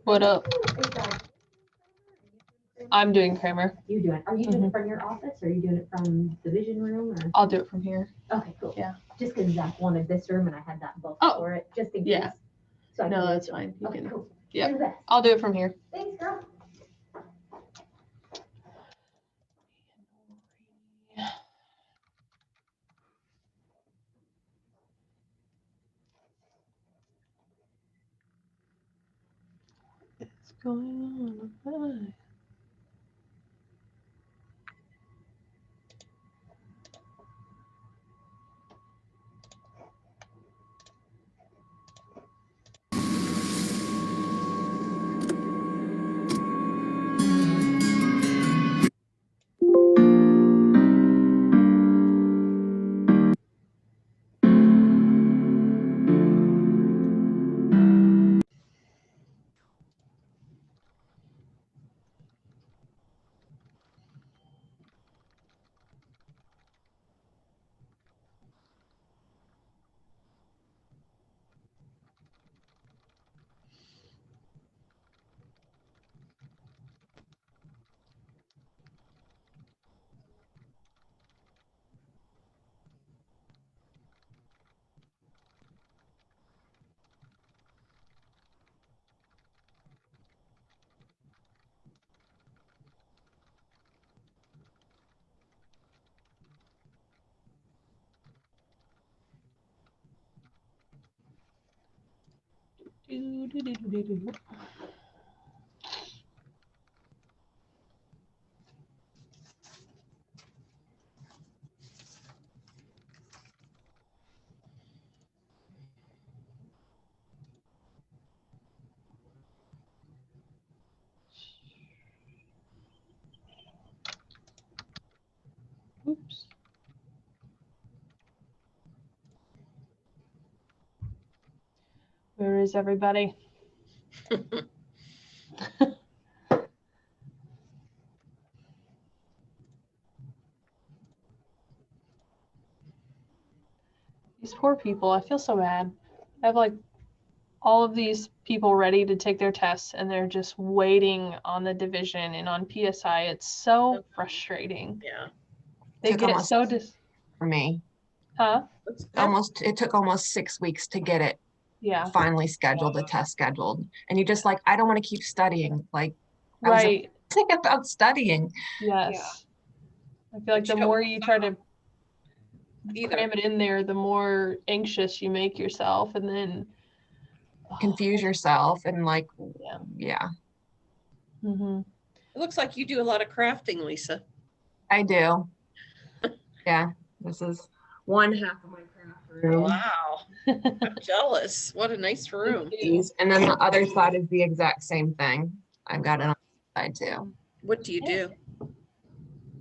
What up? I'm doing Kramer. You doing? Are you doing it from your office, or are you doing it from the vision room? Or? I'll do it from here. Okay, cool. Yeah. Just because Zach wanted this room and I had that book for it, just in case. Yeah. So I No, that's fine. You okay, can. cool. Yeah. I'll do it from here. Thanks, girl. What's going on? Oops. Where is everybody? These poor people, I feel so bad. I have like all of these people ready to take their tests and they're just waiting on the division and on PSI. It's so frustrating. Yeah. They Took get almost so for me. huh? It took almost 6 weeks to get it Yeah. finally scheduled, the test scheduled. And you just like, I don't want to keep studying. Like I was Right. thinking about studying. Yes. I feel like But the you don't more you try to either. cram it in there, the more anxious you make yourself, and then Confuse yourself and like, yeah. Mm-hmm. It looks like you do a lot of crafting, Lisa. I do. Yeah, this is one half of my craft room. Wow. I'm jealous. What a nice room. And then the other side is the exact same thing. I've got it on the side too. What do you do?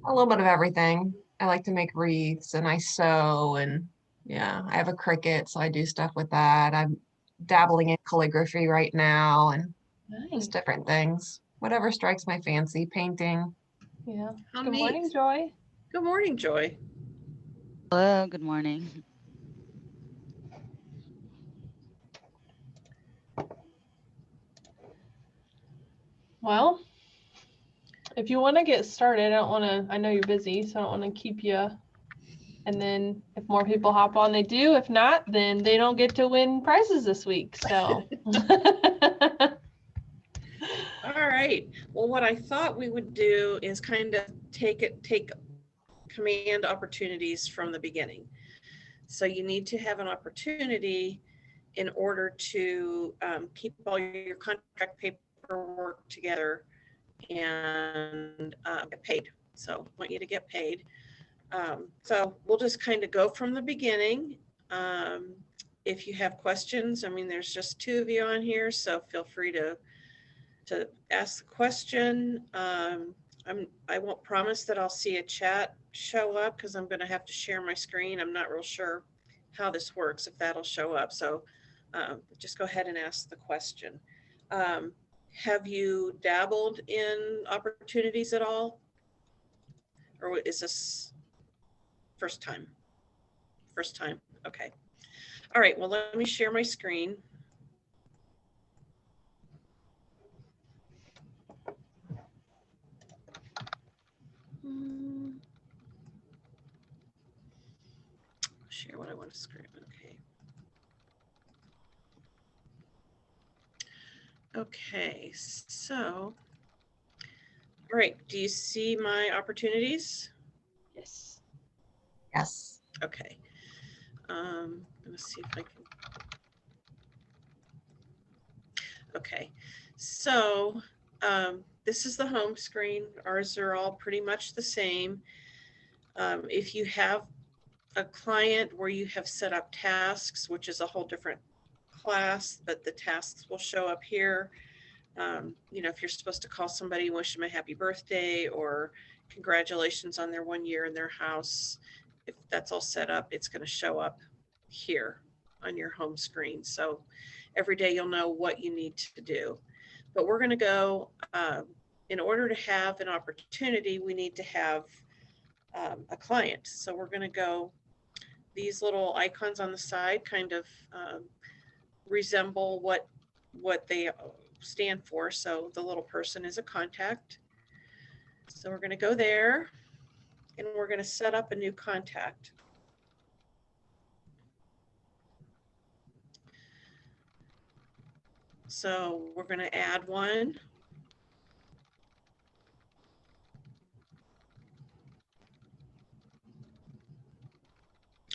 A little bit of everything. I like to make wreaths and I sew, and yeah, I have a Cricut, so I do stuff with that. I'm dabbling in calligraphy right now and Nice. just different things. Whatever strikes my fancy, painting. Yeah. How Good neat. morning, Joy. Good morning, Joy. Hello, good morning. Well, if you want to get started, I know you're busy, so I don't want to keep you. And then if more people hop on, they do. If not, then they don't get to win prizes this week. So. All right. Well, what I thought we would do is kind of take command opportunities from the beginning. So you need to have an opportunity in order to keep all your contract paperwork together and get paid. So I want you to get paid. So we'll just kind of go from the beginning. If you have questions, I mean, there's just 2 of you on here, so feel free to ask the question. I won't promise that I'll see a chat show up because I'm going to have to share my screen. I'm not real sure how this works, if that'll show up. So just go ahead and ask the question. Have you dabbled in opportunities at all? Or is this first time? First time. Okay. All right. Well, let me share my screen. share what I want to screen. Okay. Okay, so, all right, do you see my opportunities? Yes. Yes. Okay. I'm gonna see if I can. Okay, so this is the home screen. Ours are all pretty much the same. If you have a client where you have set up tasks, which is a whole different class, but the tasks will show up here. You know, if you're supposed to call somebody, wish them a happy birthday or congratulations on their 1 year in their house, if that's all set up, it's going to show up here on your home screen. So every day you'll know what you need to do. But we're going to go, in order to have an opportunity, we need to have a client. So we're going to go, these little icons on the side kind of resemble what they stand for. So the little person is a contact. So we're going to go there and we're going to set up a new contact. So we're going to add one.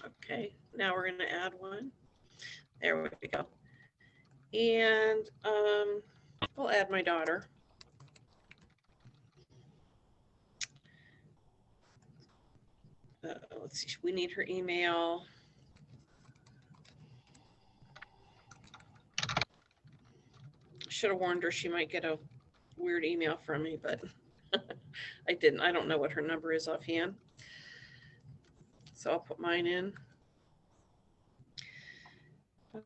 Okay, now we're going to add one. There we go. And we'll add my daughter. Let's see, we need her email. Should have warned her she might get a weird email from me, but I didn't. I don't know what her number is offhand. So I'll put mine in.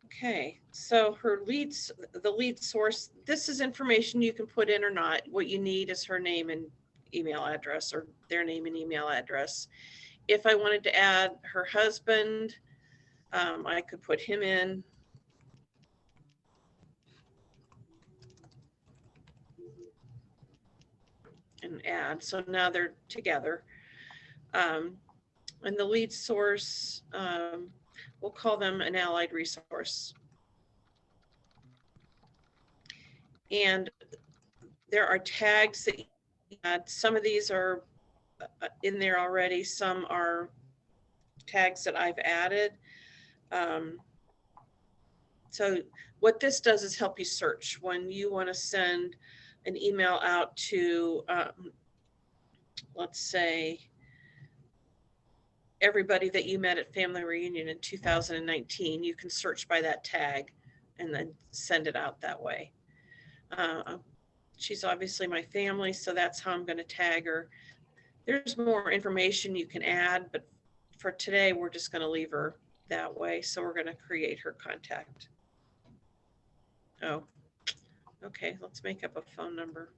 Okay, so her leads, the lead source, this is information you can put in or not. What you need is her name and email address, or their name and email address. If I wanted to add her husband, I could put him in. And add, so now they're together. And the lead source, we'll call them an allied resource. And there are tags that you add. Some of these are in there already. Some are tags that I've added. So what this does is help you search when you want to send an email out to, let's say, everybody that you met at family reunion in 2019, you can search by that tag and then send it out that way. She's obviously my family, so that's how I'm going to tag her. There's more information you can add, but for today, we're just going to leave her that way. So we're going to create her contact. Oh, okay, let's make up a phone number.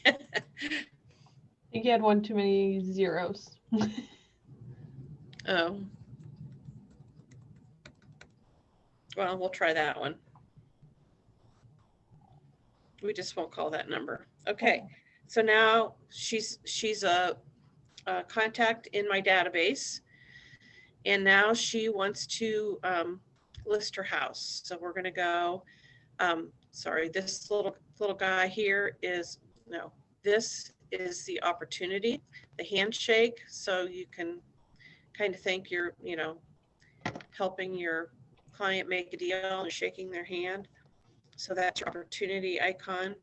I think you had one too many zeros. Oh. Well, we'll try that one. We just won't call that number. Okay, so now she's a contact in my database, and now she wants to list her house. So we're going to go. Sorry, this little guy here is no. This is the opportunity, the handshake. So you can kind of think you're, you know, helping your client make a deal and shaking their hand. So that's your opportunity icon.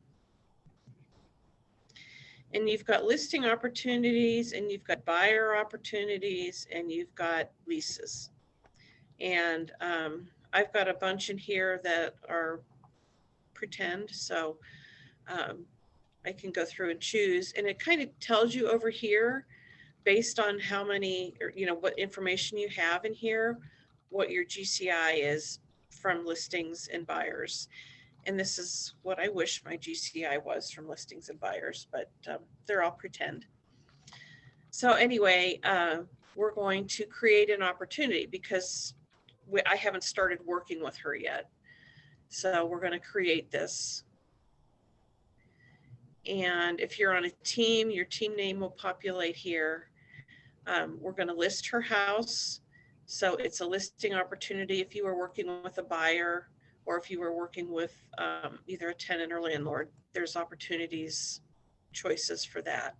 And you've got listing opportunities, and you've got buyer opportunities, and you've got leases. And I've got a bunch in here that are pretend. So I can go through and choose, and it kind of tells you over here based on how many, or, you know, what information you have in here, what your GCI is from listings and buyers. And this is what I wish my GCI was from listings and buyers, but they're all pretend. So anyway, we're going to create an opportunity because I haven't started working with her yet. So we're going to create this. And if you're on a team, your team name will populate here. We're going to list her house. So it's a listing opportunity if you were working with a buyer or if you were working with either a tenant or landlord, there's opportunities, choices for that.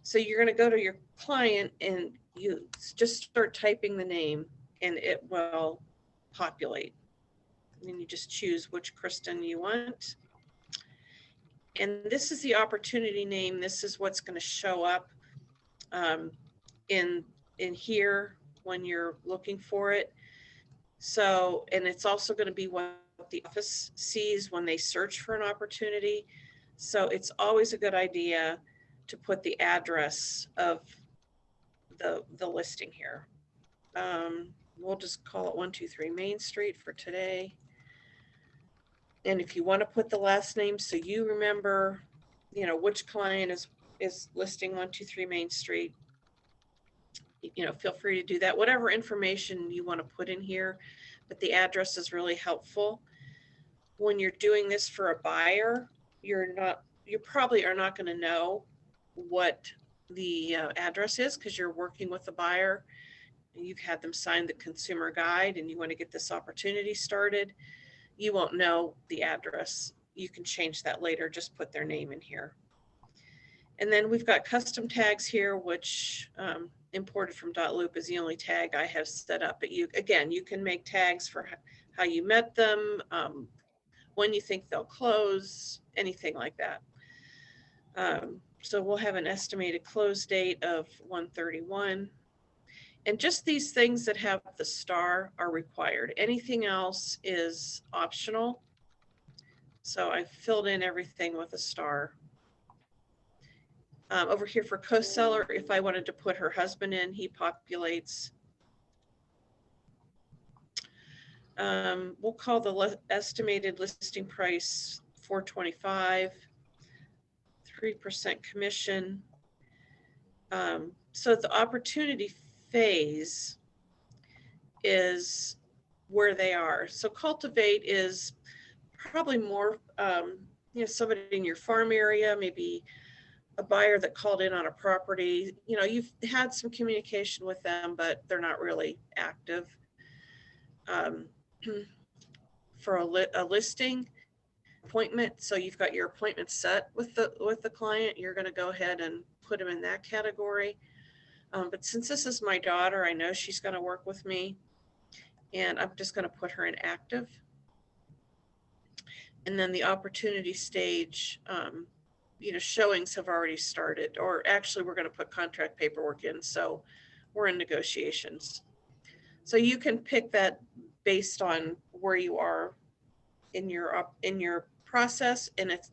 So you're going to go to your client and you just start typing the name and it will populate. And you just choose which Kristen you want. And this is the opportunity name. This is what's going to show up in here when you're looking for it. So, and it's also going to be what the office sees when they search for an opportunity. So it's always a good idea to put the address of the listing here. We'll just call it 123 Main Street for today. And if you want to put the last name so you remember, you know, which client is listing 123 Main Street, you know, feel free to do that. Whatever information you want to put in here, but the address is really helpful. When you're doing this for a buyer, you probably are not going to know what the address is because you're working with the buyer. You've had them sign the consumer guide and you want to get this opportunity started. You won't know the address. You can change that later, just put their name in here. And then we've got custom tags here, which imported from .loop is the only tag I have set up. But you can make tags for how you met them, when you think they'll close, anything like that. So we'll have an estimated close date of 1/31. And just these things that have the star are required. Anything else is optional. So I filled in everything with a star. Over here for co-seller, if I wanted to put her husband in, he populates. We'll call the estimated listing price $425, 3% commission. So the opportunity phase is where they are. So cultivate is probably more, you know, somebody in your farm area, maybe a buyer that called in on a property. You know, you've had some communication with them, but they're not really active. For a listing appointment, so you've got your appointment set with the client, you're going to go ahead and put them in that category. But since this is my daughter, I know she's going to work with me, and I'm just going to put her in active. And then the opportunity stage, you know, showings have already started, or actually we're going to put contract paperwork in, so we're in negotiations. So you can pick that based on where you are in your process, and it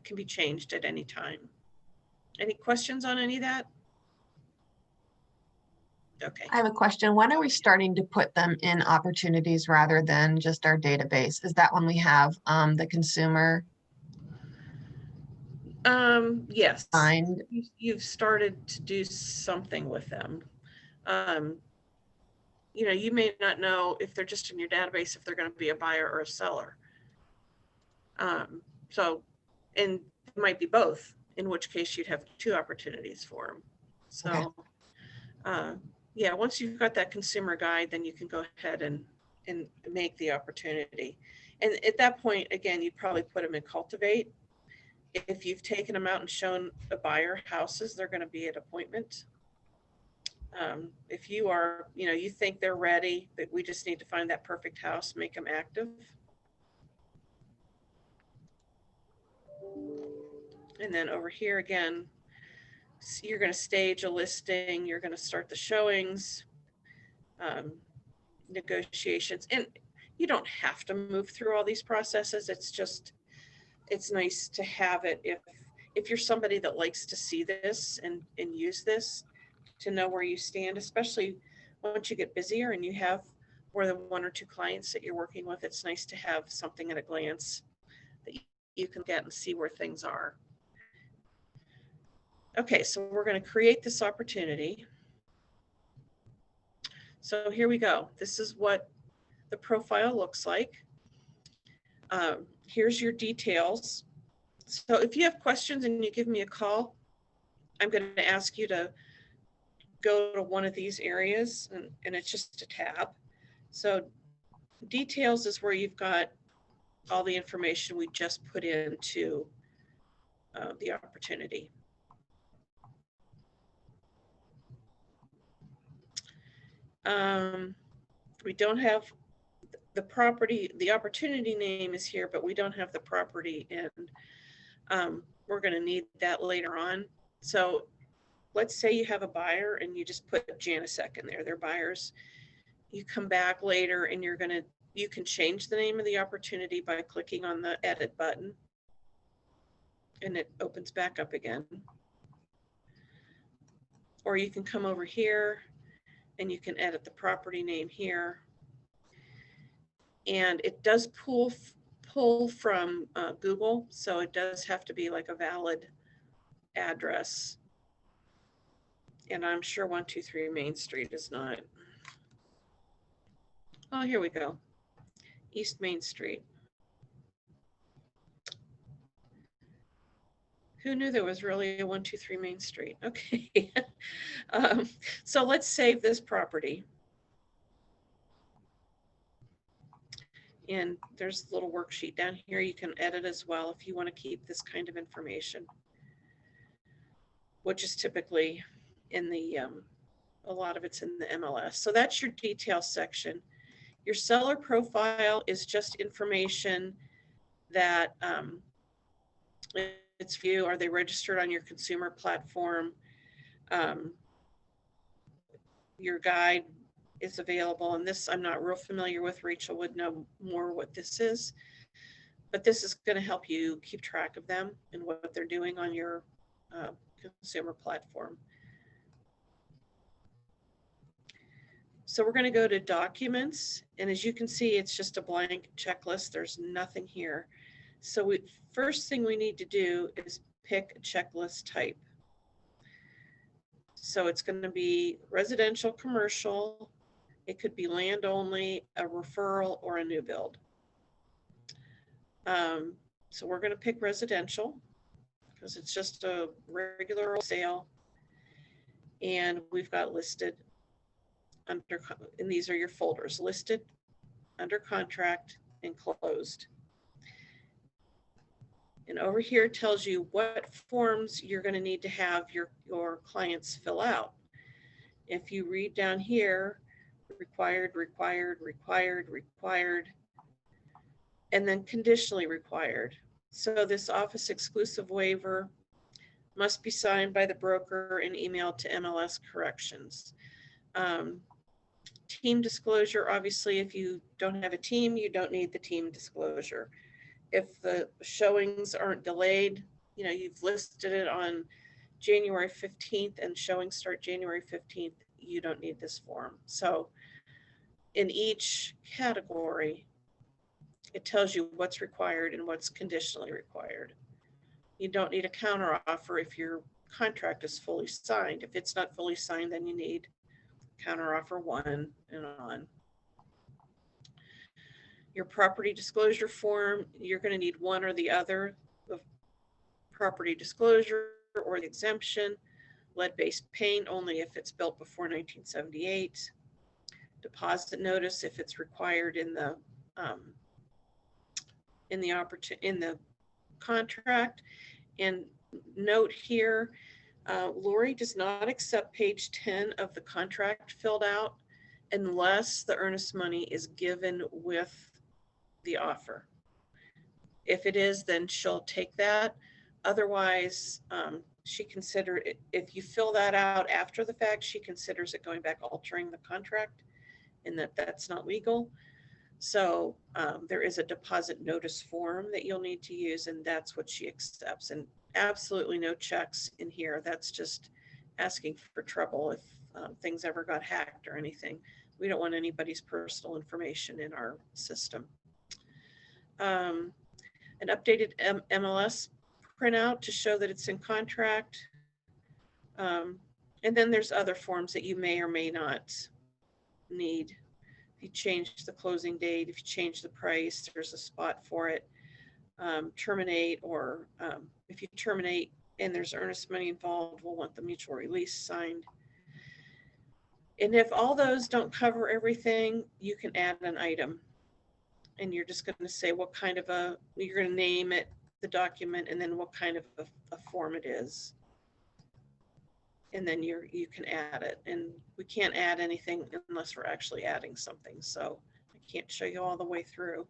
can be changed at any time. Any questions on any of that? Okay. I have a question. When are we starting to put them in opportunities rather than just our database? Is that when we have the consumer yes, signed? you've started to do something with them. You know, you may not know if they're just in your database, if they're going to be a buyer or a seller. So, and it might be both, in which case you'd have two opportunities for them. So, okay. Yeah, once you've got that consumer guide, then you can go ahead and make the opportunity. And at that point, again, you'd probably put them in cultivate. If you've taken them out and shown a buyer houses, they're going to be at appointment. If you are, you know, you think they're ready, but we just need to find that perfect house, make them active. And then over here again, so you're going to stage a listing, you're going to start the showings, negotiations, and you don't have to move through all these processes. It's just, it's nice to have it if you're somebody that likes to see this and use this, to know where you stand, especially once you get busier and you have more than one or two clients that you're working with. It's nice to have something at a glance that you can get and see where things are. Okay, so we're going to create this opportunity. So here we go. This is what the profile looks like. Here's your details. So if you have questions and you give me a call, I'm going to ask you to go to one of these areas, and it's just a tab. So details is where you've got all the information we just put into the opportunity. We don't have the property, the opportunity name is here, but we don't have the property, and we're going to need that later on. So let's say you have a buyer and you just put Janisek in there, they're buyers. You come back later and you can change the name of the opportunity by clicking on the edit button, and it opens back up again. Or you can come over here and you can edit the property name here. And it does pull from Google, so it does have to be like a valid address. And I'm sure 123 Main Street is not. Oh, here we go. East Main Street. Who knew there was really a 123 Main Street? Okay. So let's save this property. And there's a little worksheet down here you can edit as well if you want to keep this kind of information, which is typically in the, a lot of it's in the MLS. So that's your details section. Your seller profile is just information that it's view, are they registered on your consumer platform? Your guide is available, and this I'm not real familiar with. Rachel would know more what this is, but this is going to help you keep track of them and what they're doing on your consumer platform. So we're going to go to documents, and as you can see, it's just a blank checklist. There's nothing here. So first thing we need to do is pick a checklist type. So it's going to be residential, commercial. It could be land only, a referral, or a new build. So we're going to pick residential because it's just a regular sale. And we've got listed under, and these are your folders, listed, under contract, and closed. And over here tells you what forms you're going to need to have your clients fill out. If you read down here, required, required, required, required, and then conditionally required. So this office exclusive waiver must be signed by the broker and emailed to MLS corrections. Team disclosure, obviously, if you don't have a team, you don't need the team disclosure. If the showings aren't delayed, you know, you've listed it on January 15th and showings start January 15th, you don't need this form. So in each category, it tells you what's required and what's conditionally required. You don't need a counteroffer if your contract is fully signed. If it's not fully signed, then you need counteroffer 1 and on. Your property disclosure form, you're going to need one or the other of property disclosure or the exemption. Lead-based paint only if it's built before 1978. Deposit notice if it's required in the contract. And note here, Lori does not accept page 10 of the contract filled out unless the earnest money is given with the offer. If it is, then she'll take that. Otherwise, she consider it, if you fill that out after the fact, she considers it going back altering the contract, and that's not legal. So there is a deposit notice form that you'll need to use, and that's what she accepts. And absolutely no checks in here. That's just asking for trouble if things ever got hacked or anything. We don't want anybody's personal information in our system. An updated MLS printout to show that it's in contract. And then there's other forms that you may or may not need. If you change the closing date, if you change the price, there's a spot for it. terminate, or if you terminate and there's earnest money involved, we'll want the mutual release signed. And if all those don't cover everything, you can add an item. And you're just going to say what kind of you're going to name it, the document, and then what kind of a form it is. And then you can add it. And we can't add anything unless we're actually adding something. So I can't show you all the way through.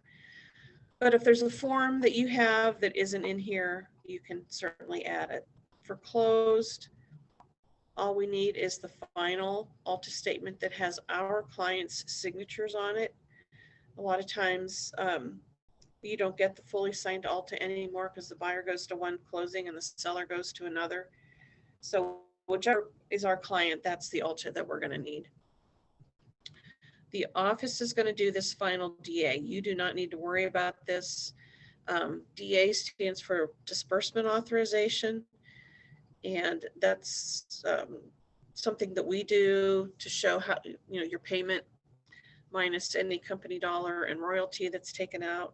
But if there's a form that you have that isn't in here, you can certainly add it. For closed, all we need is the final ALTA statement that has our client's signatures on it. A lot of times you don't get the fully signed ALTA anymore because the buyer goes to one closing and the seller goes to another. So whichever is our client, that's the ALTA that we're going to need. The office is going to do this final DA. You do not need to worry about this. DA stands for disbursement authorization. And that's something that we do to show how, your payment minus any company dollar and royalty that's taken out.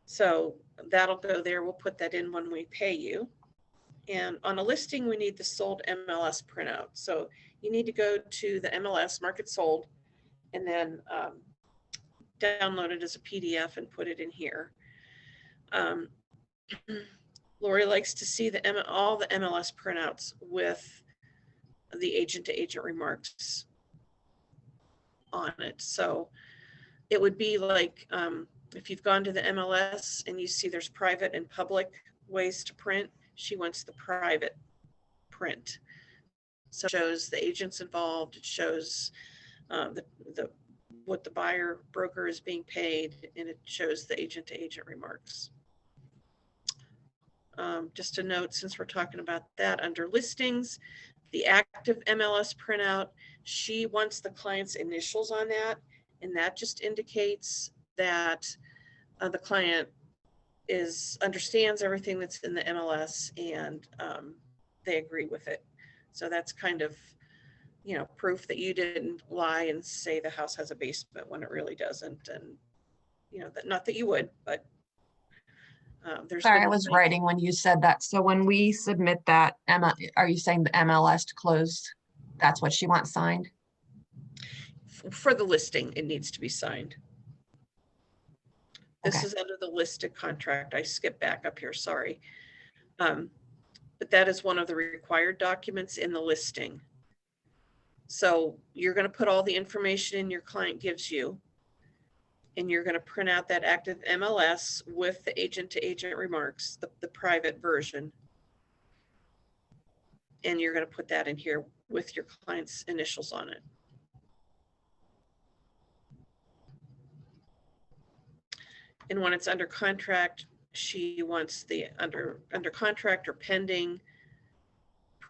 So that'll go there. We'll put that in when we pay you. And on a listing, we need the sold MLS printout. So you need to go to the MLS, mark it sold, and then download it as a PDF and put it in here. Lori likes to see all the MLS printouts with the agent-to-agent remarks on it. So it would be like if you've gone to the MLS and you see there's private and public ways to print, she wants the private print. So it shows the agents involved, it shows what the buyer broker is being paid, and it shows the agent-to-agent remarks. Just a note, since we're talking about that, under listings, the active MLS printout, she wants the client's initials on that, and that just indicates that the client understands everything that's in the MLS, and they agree with it. So that's kind of, proof that you didn't lie and say the house has a basement when it really doesn't, and that, not that you would, but Sorry, I was writing when you said that. So when we submit that, Emma, are you saying the MLS to close? That's what she wants signed? For the listing, it needs to be signed. This Okay. is under the listed contract. I skipped back up here, sorry. But that is one of the required documents in the listing. So you're going to put all the information in your client gives you, and you're going to print out that active MLS with the agent-to-agent remarks, the private version. And you're going to put that in here with your client's initials on it. And when it's under contract, she wants the under contract or pending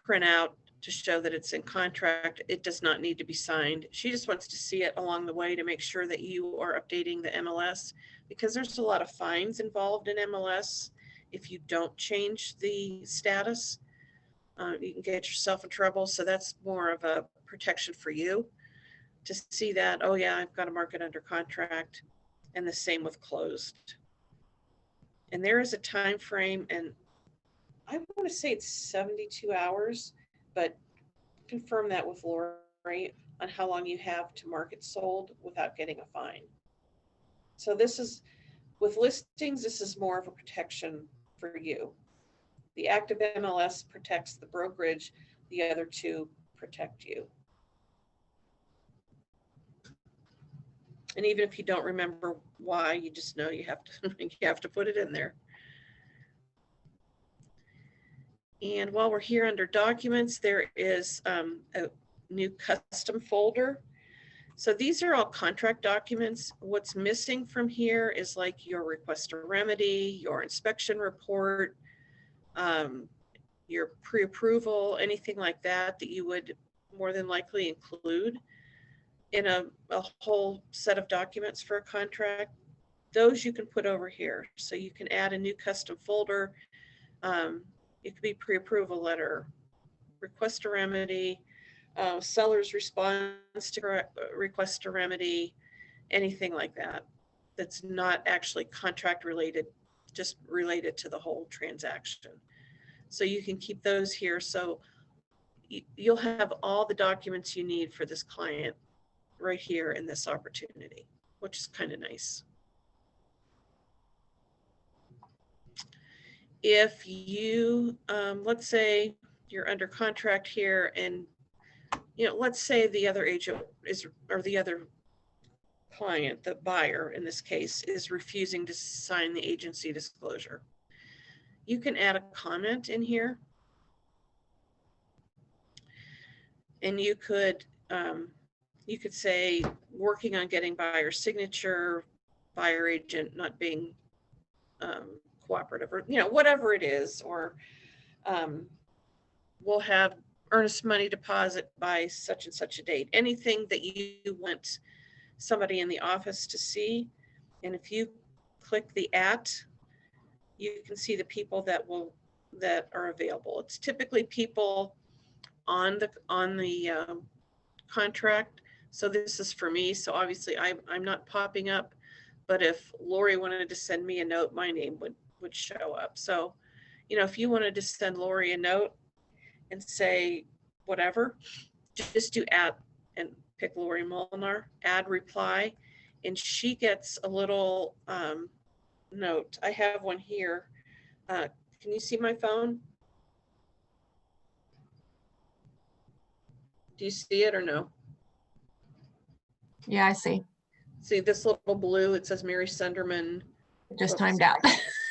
printout to show that it's in contract. It does not need to be signed. She just wants to see it along the way to make sure that you are updating the MLS, because there's a lot of fines involved in MLS. If you don't change the status, you can get yourself in trouble. So that's more of a protection for you to see that, oh yeah, I've got to mark it under contract. And the same with closed. And there is a time frame, and I want to say it's 72 hours, but confirm that with Lori on how long you have to mark it sold without getting a fine. So this is, with listings, this is more of a protection for you. The active MLS protects the brokerage, the other two protect you. And even if you don't remember why, you just know you have to put it in there. And while we're here under documents, there is a new custom folder. So these are all contract documents. What's missing from here is like your request a remedy, your inspection report, your pre-approval, anything like that that you would more than likely include in a whole set of documents for a contract. Those you can put over here. So you can add a new custom folder. It could be pre-approval letter, request a remedy, seller's response to request a remedy, anything like that that's not actually contract related just related to the whole transaction. So you can keep those here. So you'll have all the documents you need for this client right here in this opportunity, which is kind of nice. If you, let's say you're under contract here and, let's say the other agent is, or the other client, the buyer in this case, is refusing to sign the agency disclosure. You can add a comment in here. And you could say, working on getting buyer signature, buyer agent not being cooperative, or whatever it is, or we'll have earnest money deposit by such and such a date. Anything that you want somebody in the office to see. And if you click the @ you can see the people that are available. It's typically people on the contract. So this is for me. So obviously I'm not popping up, but if Lori wanted to send me a note, my name would show up. So, if you wanted to send Lori a note and say whatever, just do @ and pick Lori Molinar, add reply, and she gets a little note. I have one here. Can you see my phone? Do you see it or no? Yeah, I see. See this little blue, it says Mary Sunderman. It just timed out.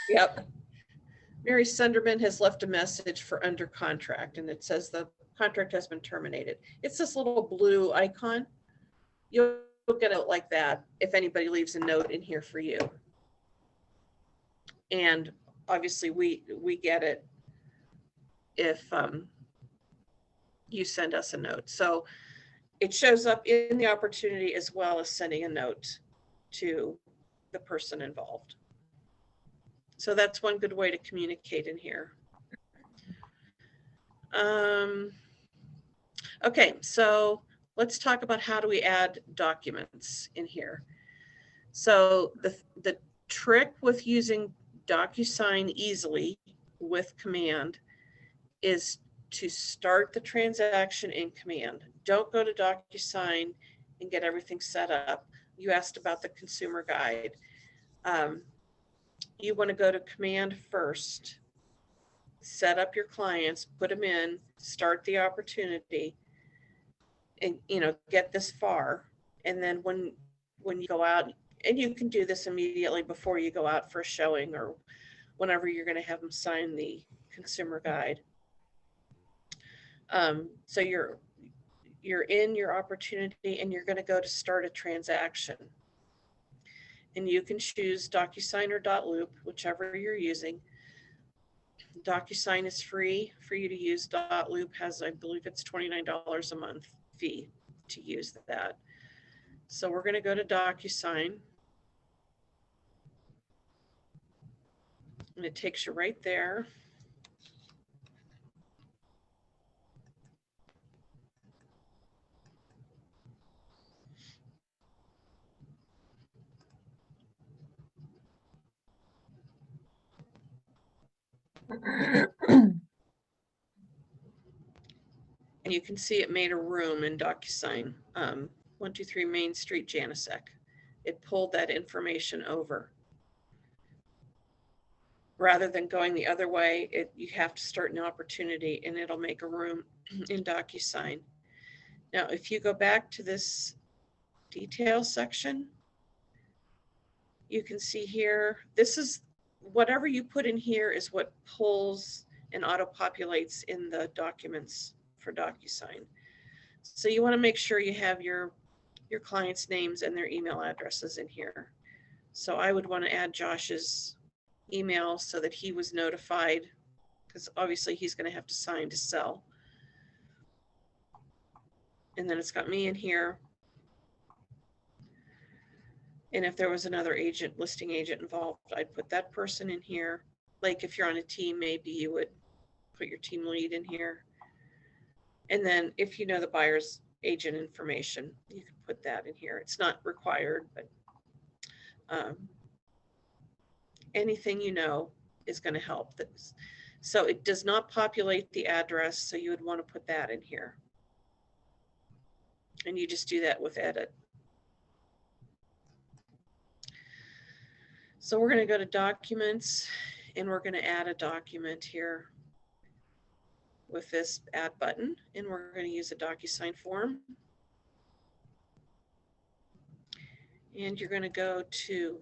Yep. Mary Sunderman has left a message for under contract, and it says the contract has been terminated. It's this little blue icon. You'll get it like that if anybody leaves a note in here for you. And obviously we get it if you send us a note. So it shows up in the opportunity as well as sending a note to the person involved. So that's one good way to communicate in here. Okay, so let's talk about how do we add documents in here. So the trick with using DocuSign easily with Command is to start the transaction in Command. Don't go to DocuSign and get everything set up. You asked about the consumer guide. You want to go to Command first, set up your clients, put them in, start the opportunity, and get this far. And then when you go out, and you can do this immediately before you go out for a showing or whenever you're going to have them sign the consumer guide. So you're in your opportunity and you're going to go to start a transaction. And you can choose DocuSign or .loop, whichever you're using. DocuSign is free for you to use. .loop has, I believe it's $29 a month fee to use that. So we're going to go to DocuSign. And it takes you right there. And you can see it made a room in DocuSign, 123 Main Street, Janicek. It pulled that information over. Rather than going the other way, you have to start an opportunity and it'll make a room in DocuSign. Now, if you go back to this details section, you can see here, this is whatever you put in here is what pulls and auto-populates in the documents for DocuSign. So you want to make sure you have your clients' names and their email addresses in here. So I would want to add Josh's email so that he was notified, because obviously he's going to have to sign to sell. And then it's got me in here. And if there was another listing agent involved, I'd put that person in here. Like if you're on a team, maybe you would put your team lead in here. And then if you know the buyer's agent information, you can put that in here. It's not required, but anything you know is going to help this. So it does not populate the address, so you would want to put that in here. And you just do that with edit. So we're going to go to documents, and we're going to add a document here with this add button, and we're going to use a DocuSign form. And you're going to go to,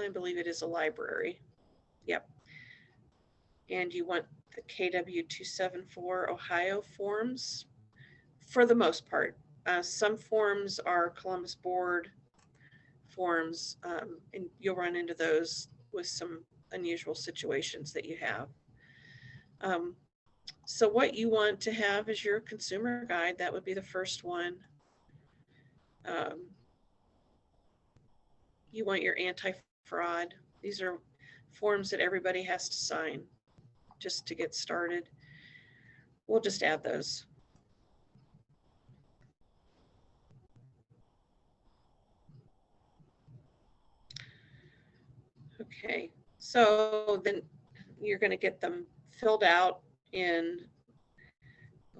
I believe it is a library. Yep. And you want the KW274 Ohio forms for the most part. Some forms are Columbus Board forms, and you'll run into those with some unusual situations that you have. So what you want to have is your consumer guide. That would be the first one. You want your anti-fraud. These are forms that everybody has to sign just to get started. We'll just add those. Okay, so then you're going to get them filled out in,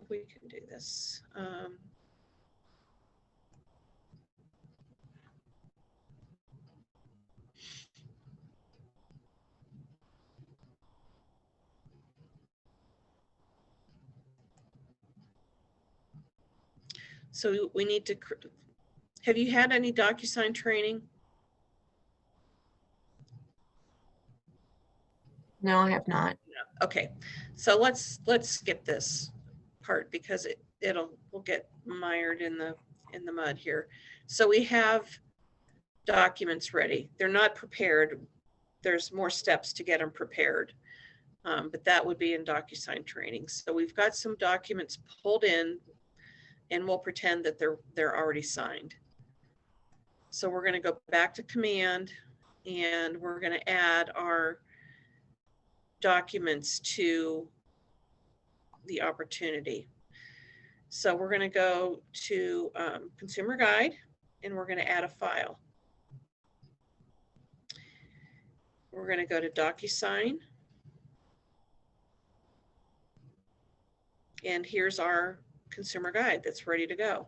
we can do this. So we need to, have you had any DocuSign training? No, I have not. Okay, so let's skip this part because we'll get mired in the mud here. So we have documents ready. They're not prepared. There's more steps to get them prepared, but that would be in DocuSign training. So we've got some documents pulled in, and we'll pretend that they're already signed. So we're going to go back to command, and we're going to add our documents to the opportunity. So we're going to go to consumer guide, and we're going to add a file. We're going to go to DocuSign, and here's our consumer guide that's ready to go.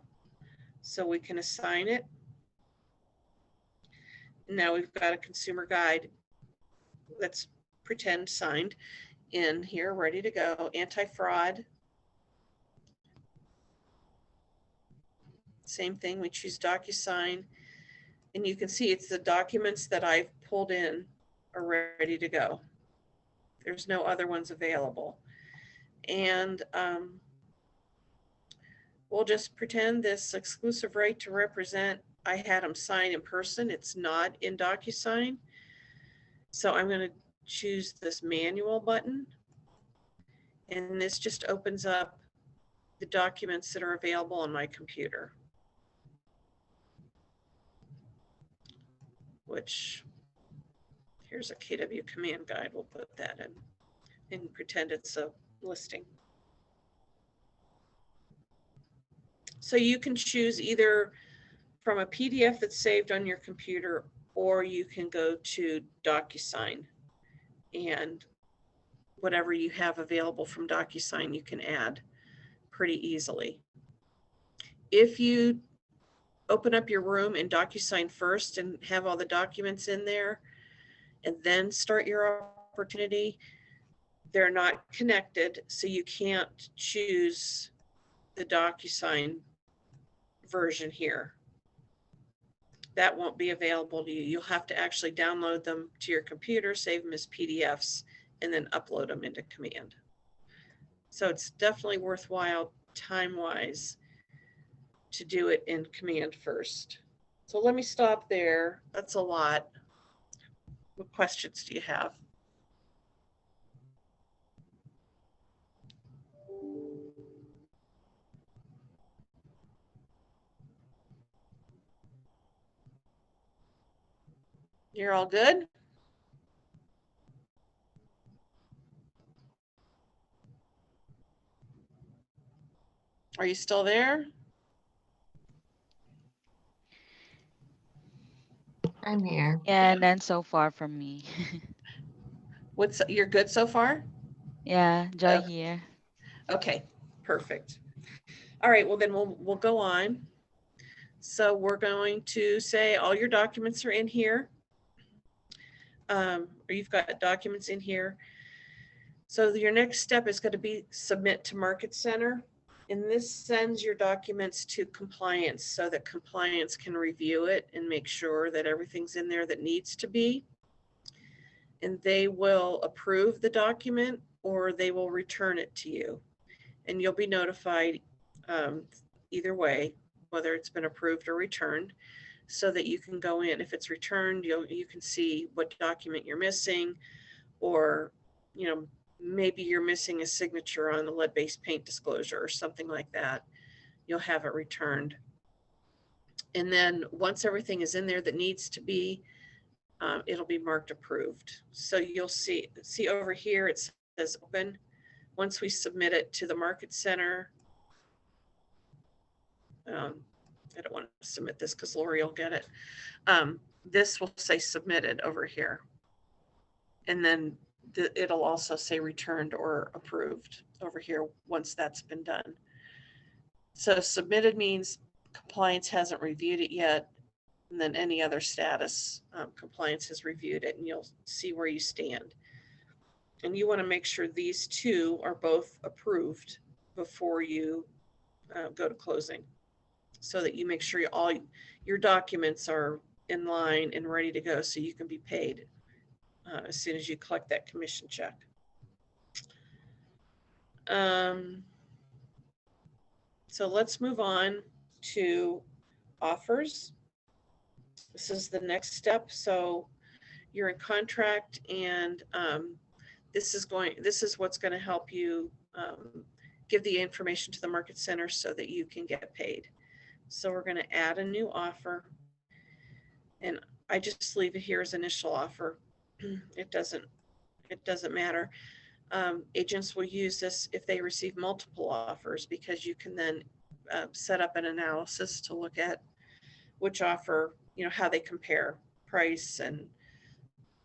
So we can assign it. Now we've got a consumer guide that's pretend signed in here, ready to go. Anti-fraud. Same thing, we choose DocuSign, and you can see it's the documents that I've pulled in are ready to go. There's no other ones available. And we'll just pretend this exclusive right to represent, I had them sign in person. It's not in DocuSign. So I'm going to choose this manual button, and this just opens up the documents that are available on my computer, which here's a KW command guide. We'll put that in and pretend it's a listing. So you can choose either from a PDF that's saved on your computer, or you can go to DocuSign, and whatever you have available from DocuSign you can add pretty easily. If you open up your room in DocuSign first and have all the documents in there and then start your opportunity, they're not connected, so you can't choose the DocuSign version here. That won't be available to you. You'll have to actually download them to your computer, save them as PDFs, and then upload them into command. So it's definitely worthwhile time-wise to do it in command first. So let me stop there. That's a lot. What questions do you have? You're all good? Are you still there? I'm here. Yeah, and then so far from me. You're good so far? Yeah, Joy Okay. here. Okay, perfect. All right, well then we'll go on. So we're going to say all your documents are in here. Or you've got documents in here. So your next step is going to be submit to Market Center. And this sends your documents to compliance so that compliance can review it and make sure that everything's in there that needs to be. And they will approve the document or they will return it to you. And you'll be notified either way, whether it's been approved or returned, so that you can go in. If it's returned, you can see what document you're missing, or maybe you're missing a signature on the lead-based paint disclosure or something like that. You'll have it returned. And then once everything is in there that needs to be, it'll be marked approved. So you'll see over here, it says open. Once we submit it to the Market Center, I don't want to submit this because Lori will get it. This will say submitted over here. And then it'll also say returned or approved over here once that's been done. So submitted means compliance hasn't reviewed it yet. And then any other status, compliance has reviewed it, and you'll see where you stand. And you want to make sure these two are both approved before you go to closing, so that you make sure all your documents are in line and ready to go so you can be paid as soon as you collect that commission check. So let's move on to offers. This is the next step. So you're in contract, and this is what's going to help you give the information to the Market Center so that you can get paid. So we're going to add a new offer, and I just leave it here as initial offer. It doesn't matter. Agents will use this if they receive multiple offers, because you can then set up an analysis to look at which offer, how they compare price and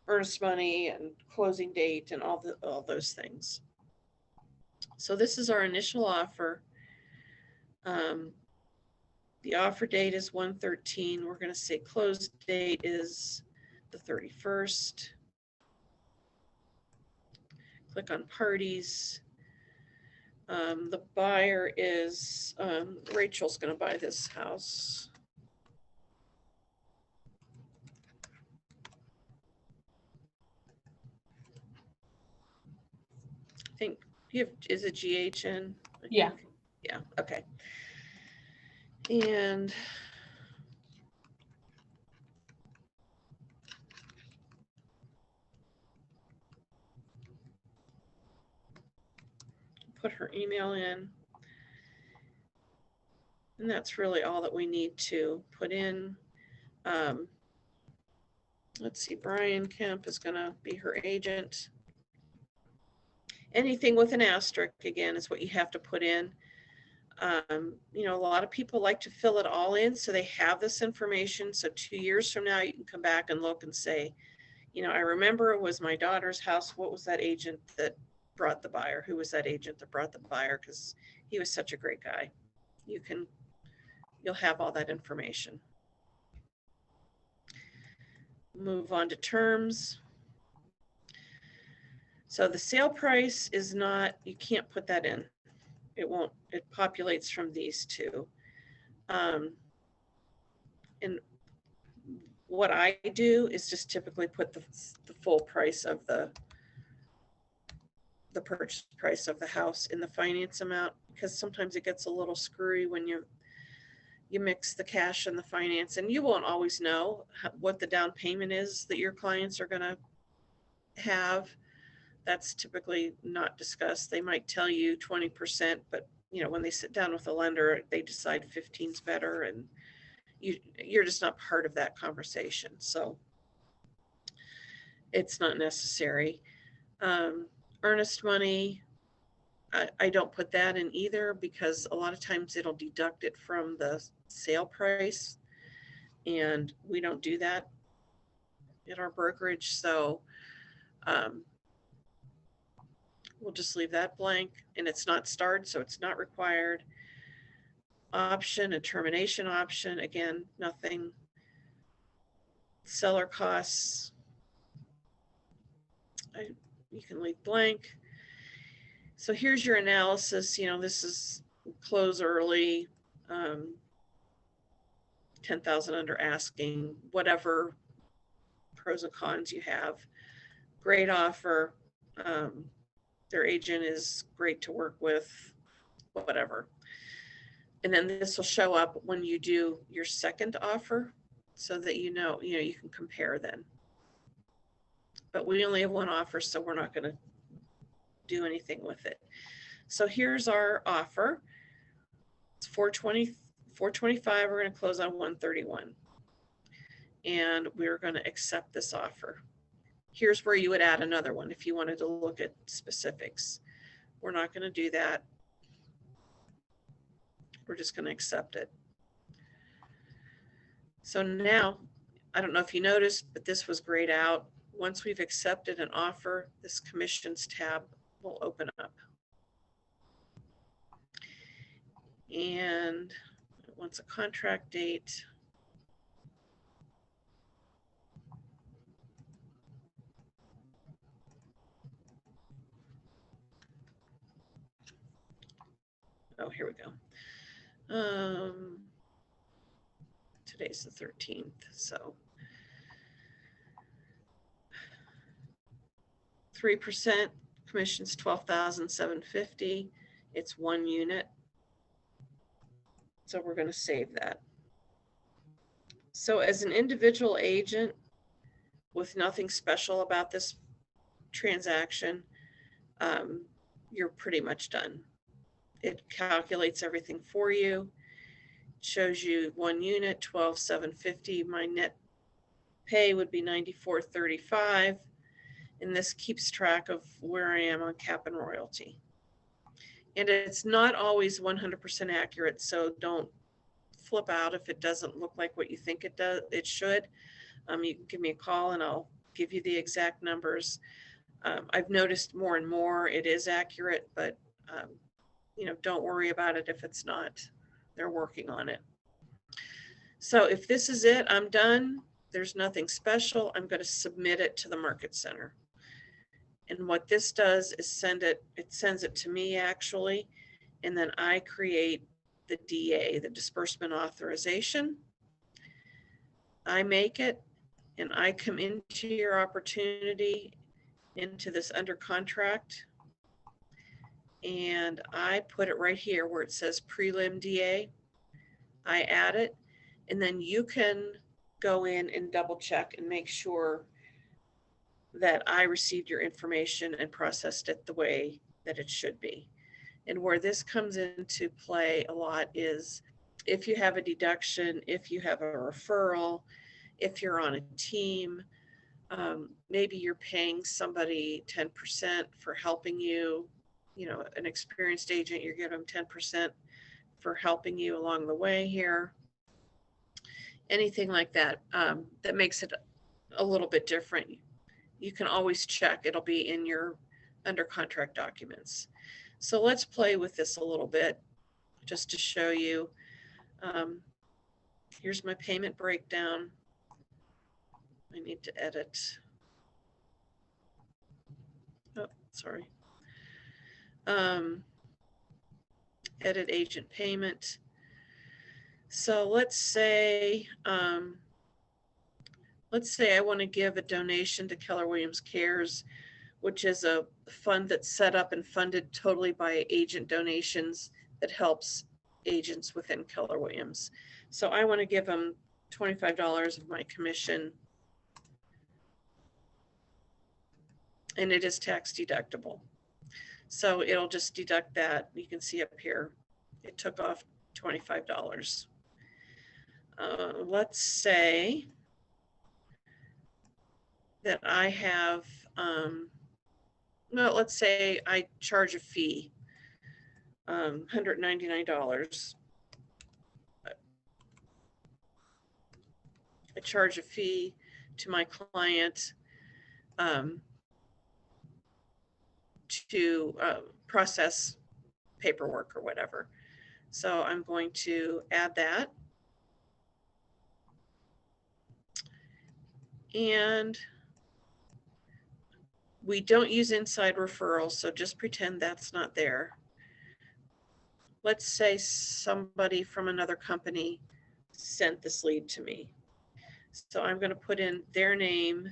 earnest money and closing date and all those things. So this is our initial offer. The offer date is 1/13. We're going to say close date is the 31st. Click on parties. The buyer is, Rachel's going to buy this house. I think is it GHN? Yeah. Yeah, okay. And put her email in. And that's really all that we need to put in. Let's see, Brian Kemp is going to be her agent. Anything with an asterisk, again, is what you have to put in. A lot of people like to fill it all in so they have this information. So 2 years from now, you can come back and look and say, I remember it was my daughter's house. What was that agent that brought the buyer? Who was that agent that brought the buyer? Because he was such a great guy. You'll have all that information. Move on to terms. So the sale price is not, you can't put that in. It populates from these two. And what I do is just typically put the full price of the purchase price of the house in the finance amount, because sometimes it gets a little screwy when you mix the cash and the finance, and you won't always know what the down payment is that your clients are going to have. That's typically not discussed. They might tell you 20%, but when they sit down with a lender, they decide 15's better, and you're just not part of that conversation. So it's not necessary. Earnest money, I don't put that in either, because a lot of times it'll deduct it from the sale price, and we don't do that in our brokerage. So We'll just leave that blank, and it's not starred, so it's not required. Option and termination option, again, nothing. Seller costs, you can leave blank. So here's your analysis. You know, this is close early, 10,000 under asking, whatever pros and cons you have. Great offer. Their agent is great to work with, whatever. And then this will show up when you do your second offer so that you know you can compare then. But we only have one offer, so we're not going to do anything with it. So here's our offer. It's 425. We're going to close on 131. And we're going to accept this offer. Here's where you would add another one if you wanted to look at specifics. We're not going to do that. We're just going to accept it. So now, I don't know if you noticed, but this was grayed out. Once we've accepted an offer, this commissions tab will open up. And it wants a contract date. Oh, here we go. Today's the 13th, so 3% commission's $12,750. It's 1 unit. So we're going to save that. So as an individual agent with nothing special about this transaction, you're pretty much done. It calculates everything for you. Shows you 1 unit, 12,750. My net pay would be 94.35, and this keeps track of where I am on cap and royalty. And it's not always 100% accurate, so don't flip out if it doesn't look like what you think it does. It should. You can give me a call and I'll give you the exact numbers. I've noticed more and more it is accurate, but don't worry about it if it's not. They're working on it. So if this is it, I'm done. There's nothing special. I'm going to submit it to the Market Center. And what this does is it sends it to me actually, and then I create the DA, the disbursement authorization. I make it, and I come into your opportunity, into this under contract, and I put it right here where it says prelim DA. I add it, and then you can go in and double check and make sure that I received your information and processed it the way that it should be. And where this comes into play a lot is if you have a deduction, if you have a referral, if you're on a team, maybe you're paying somebody 10% for helping you, an experienced agent, you're giving them 10% for helping you along the way here. Anything like that, that makes it a little bit different. You can always check. It'll be in your under contract documents. So let's play with this a little bit just to show you. Here's my payment breakdown. I need to edit. Oh, sorry. Edit agent payment. So let's say I want to give a donation to Keller Williams Cares, which is a fund that's set up and funded totally by agent donations that helps agents within Keller Williams. So I want to give them $25 of my commission, and it is tax deductible. So it'll just deduct that. You can see up here, it took off $25. Let's say that I have, let's say I charge a fee, $199. I charge a fee to my client to process paperwork or whatever. So I'm going to add that. And we don't use inside referrals, so just pretend that's not there. Let's say somebody from another company sent this lead to me. So I'm going to put in their name,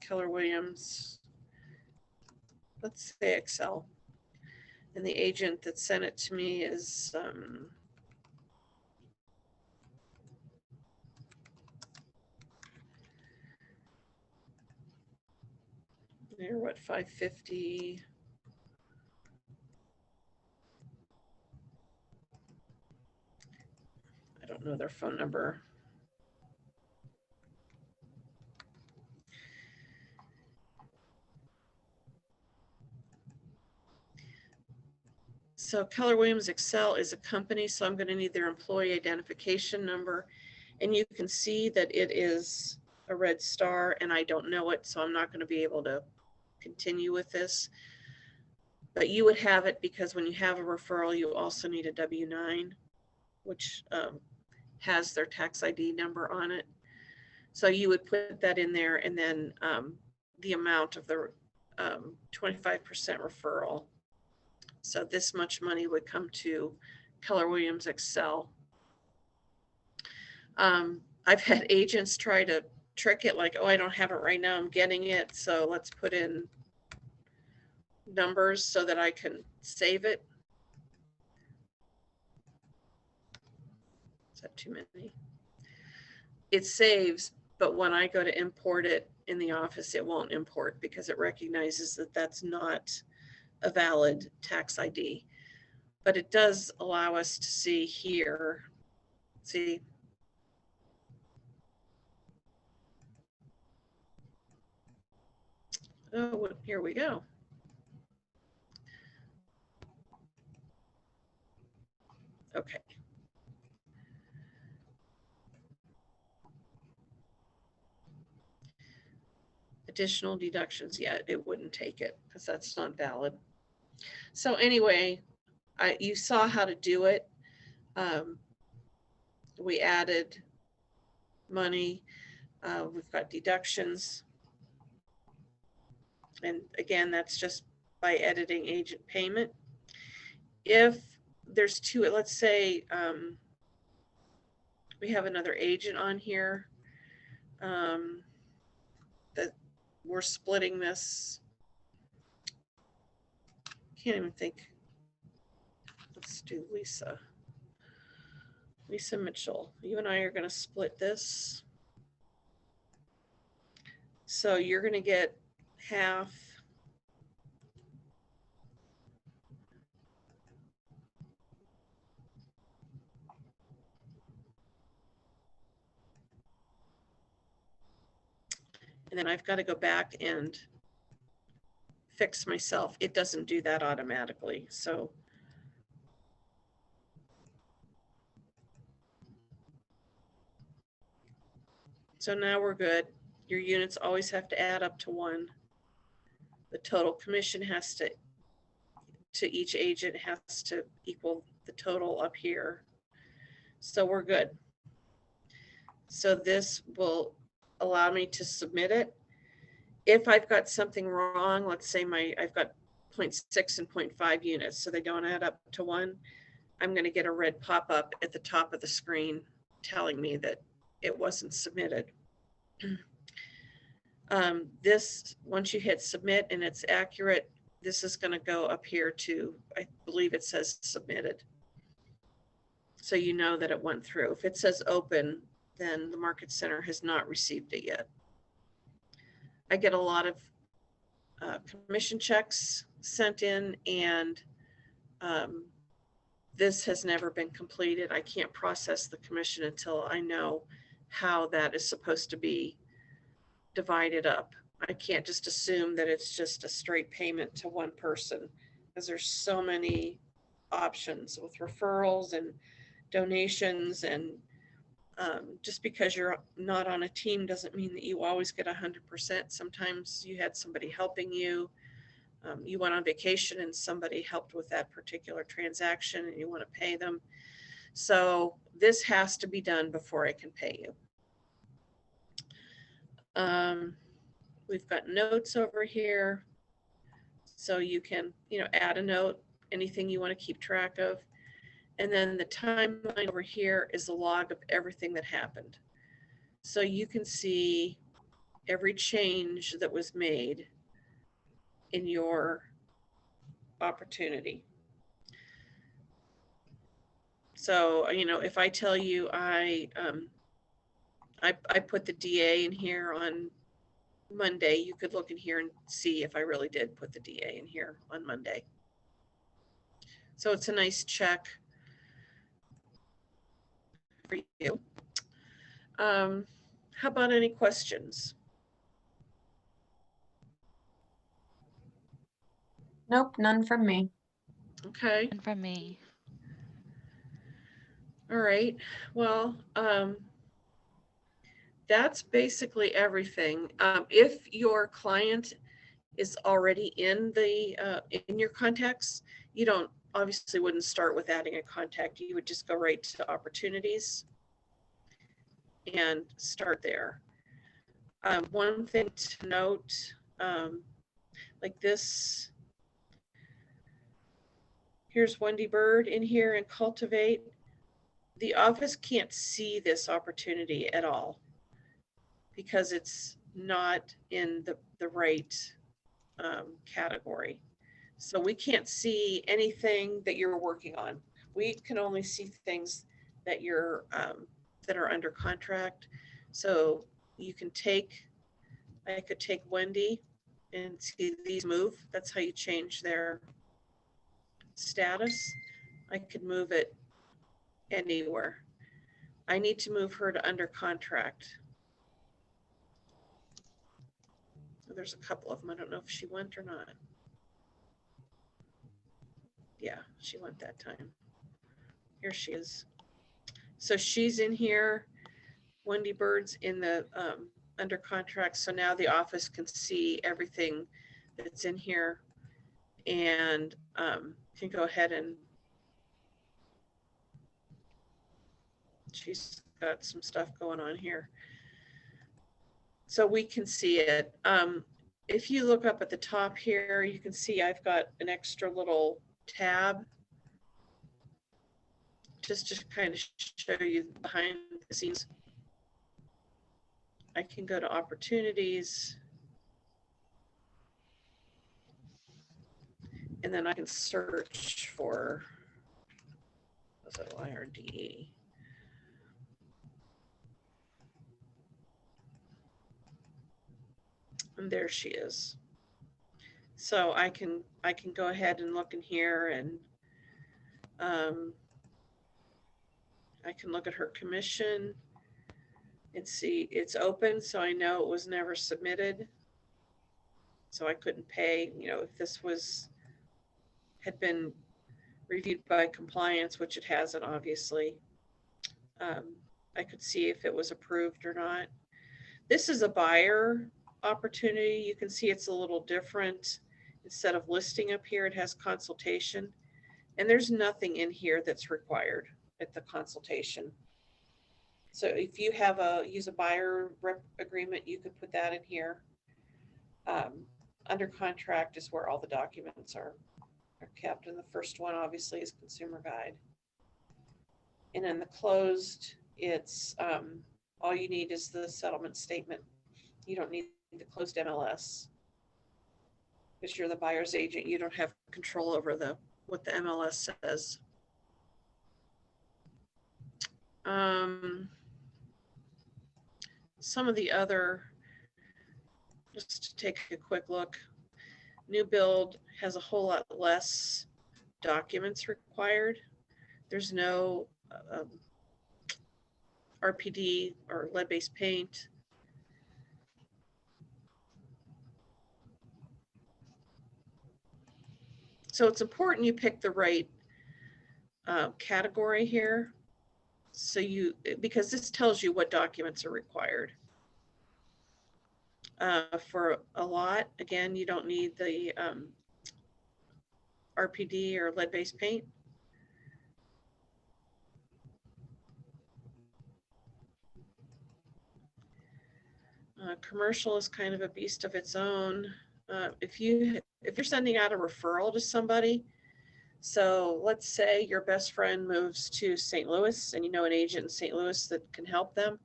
Keller Williams, let's say Excel. And the agent that sent it to me is they're what, 550. I don't know their phone number. So Keller Williams Excel is a company, so I'm going to need their employee identification number. And you can see that it is a red star and I don't know it, so I'm not going to be able to continue with this. But you would have it because when you have a referral, you also need a W-9, which has their tax ID number on it. So you would put that in there, and then the amount of the 25% referral. So this much money would come to Keller Williams Excel. I've had agents try to trick it like, oh, I don't have it right now, I'm getting it. So let's put in numbers so that I can save it. Is that too many? It saves, but when I go to import it in the office, it won't import because it recognizes that that's not a valid tax ID. But it does allow us to see here, see, oh, here we go. Okay. Additional deductions, yeah, it wouldn't take it because that's not valid. So anyway, you saw how to do it. We added money. We've got deductions. And again, that's just by editing agent payment. If there's two, let's say we have another agent on here that we're splitting this. Can't even think. Let's do Lisa. Lisa Mitchell. You and I are going to split this. So you're going to get half. And then I've got to go back and fix myself. It doesn't do that automatically. So now we're good. Your units always have to add up to 1. The total commission has to each agent has to equal the total up here. So we're good. So this will allow me to submit it. If I've got something wrong, let's say I've got 0.6 and 0.5 units, so they don't add up to 1, I'm going to get a red pop-up at the top of the screen telling me that it wasn't submitted. This, once you hit submit and it's accurate, this is going to go up here to, I believe it says submitted. So you know that it went through. If it says open, then the Market Center has not received it yet. I get a lot of commission checks sent in, and this has never been completed. I can't process the commission until I know how that is supposed to be divided up. I can't just assume that it's just a straight payment to one person, because there's so many options with referrals and donations and Just because you're not on a team doesn't mean that you always get 100%. Sometimes you had somebody helping you. You went on vacation and somebody helped with that particular transaction and you want to pay them. So this has to be done before I can pay you. We've got notes over here. So you can, add a note, anything you want to keep track of. And then the timeline over here is a log of everything that happened. So you can see every change that was made in your opportunity. So, if I tell you I put the DA in here on Monday, you could look in here and see if I really did put the DA in here on Monday. So it's a nice check for you. How about any questions? Nope, none from me. Okay. And from me. All right. Well, that's basically everything. If your client is already in in your contacts, you don't obviously wouldn't start with adding a contact. You would just go right to opportunities and start there. One thing to note, like this, here's Wendy Bird in here and Cultivate. The office can't see this opportunity at all because it's not in the right category. So we can't see anything that you're working on. We can only see things that you're that are under contract. So you can I could take Wendy and see these move. That's how you change their status. I could move it anywhere. I need to move her to under contract. There's a couple of them. I don't know if she went or not. Yeah, she went that time. Here she is. So she's in here. Wendy Bird's in the under contract. So now the office can see everything that's in here and can go ahead and she's got some stuff going on here. So we can see it. If you look up at the top here, you can see I've got an extra little tab just to kind of show you behind the scenes. I can go to opportunities and then I can search for, what's that, IRD? And there she is. So I can go ahead and look in here and I can look at her commission and see it's open. So I know it was never submitted. So I couldn't pay, if this had been reviewed by compliance, which it hasn't obviously. I could see if it was approved or not. This is a buyer opportunity. You can see it's a little different. Instead of listing up here, it has consultation. And there's nothing in here that's required at the consultation. So if you have use a buyer rep agreement, you could put that in here. Under contract is where all the documents are kept. And the first one obviously is consumer guide. And in the closed, it's all you need is the settlement statement. You don't need the closed MLS because you're the buyer's agent. You don't have control over what the MLS says. Some of the other, just to take a quick look, new build has a whole lot less documents required. There's no RPD or lead-based paint. So it's important you pick the right category here. So because this tells you what documents are required. For a lot, again, you don't need the RPD or lead-based paint. Commercial is kind of a beast of its own. If you're sending out a referral to somebody, so let's say your best friend moves to St. Louis and you know an agent in St. Louis that can help them,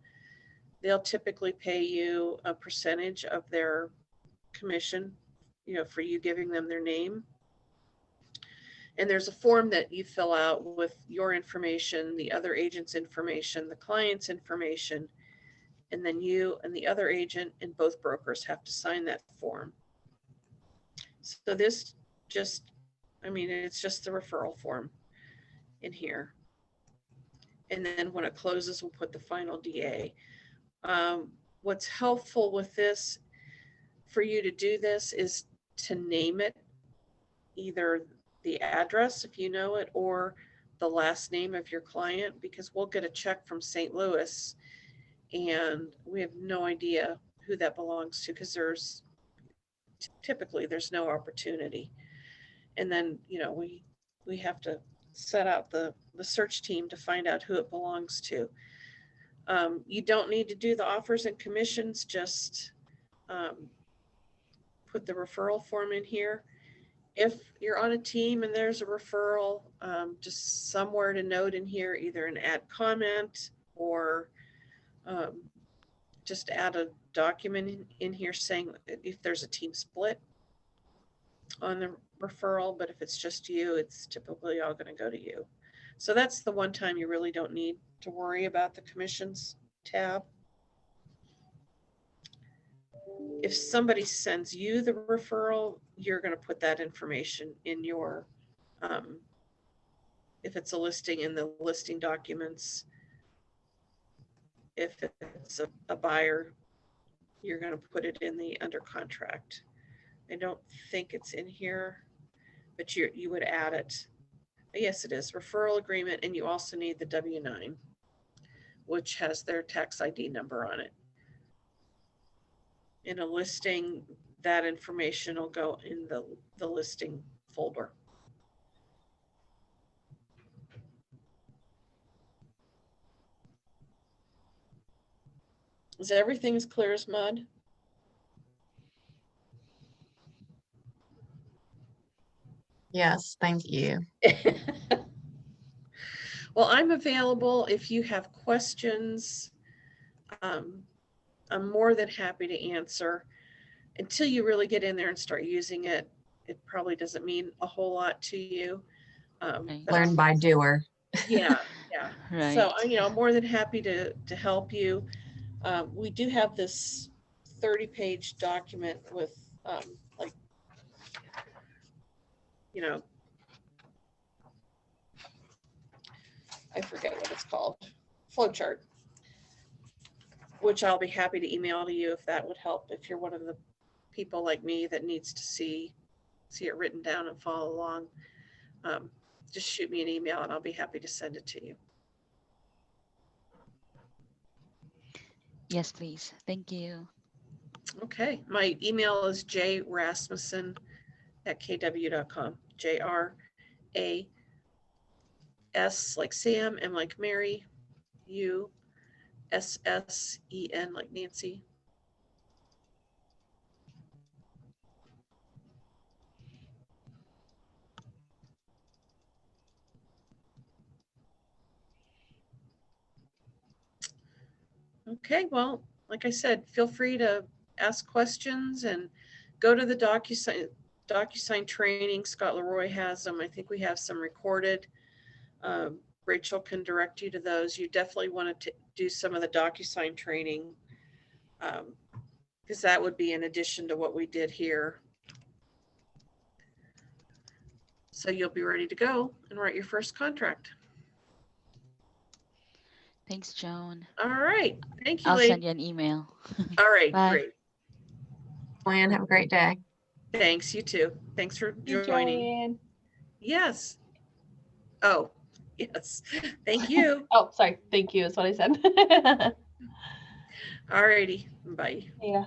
they'll typically pay you a percentage of their commission, for you giving them their name. And there's a form that you fill out with your information, the other agent's information, the client's information, and then you and the other agent and both brokers have to sign that form. So this it's just the referral form in here. And then when it closes, we'll put the final DA. What's helpful with this, for you to do this, is to name it, either the address, if you know it, or the last name of your client, because we'll get a check from St. Louis and we have no idea who that belongs to, because typically there's no opportunity. And then, we have to set out the search team to find out who it belongs to. You don't need to do the offers and commissions, just put the referral form in here. If you're on a team and there's a referral, just somewhere to note in here, either an add comment or just add a document in here saying if there's a team split on the referral, but if it's just you, it's typically all going to go to you. So that's the one time you really don't need to worry about the commissions tab. If somebody sends you the referral, you're going to put that information in your, if it's a listing, in the listing documents. If it's a buyer, you're going to put it in the under contract. I don't think it's in here, but you would add it. Yes, it is referral agreement, and you also need the W-9, which has their tax ID number on it. In a listing, that information will go in the listing folder. Is everything as clear as mud? Yes, thank you. Well, I'm available if you have questions. I'm more than happy to answer. Until you really get in there and start using it, it probably doesn't mean a whole lot to you. Learn by doer. Yeah. Right. So, I'm more than happy to help you. We do have this 30-page document with I forget what it's called, flowchart, which I'll be happy to email to you if that would help, if you're one of the people like me that needs to see it written down and follow along. Just shoot me an email and I'll be happy to send it to you. Yes, please. Thank you. Okay, my email is jrasmussen@kw.com. JRAS like Sam, M like Mary, USSEN like Nancy. Okay, well, like I said, feel free to ask questions and go to the DocuSign training. Scott Leroy has them. I think we have some recorded. Rachel can direct you to those. You definitely want to do some of the DocuSign training, because that would be in addition to what we did here. So you'll be ready to go and write your first contract. Thanks, Joan. All right. Thank you, I'll Lee. send you an email. All right, Bye. great. Joanne, have a great day. Thanks, you too. Thanks for Hey, joining. Joanne. Yes. Oh, Yes. Thank you. Oh, sorry. Thank you is what I said. All righty. Bye. Yeah.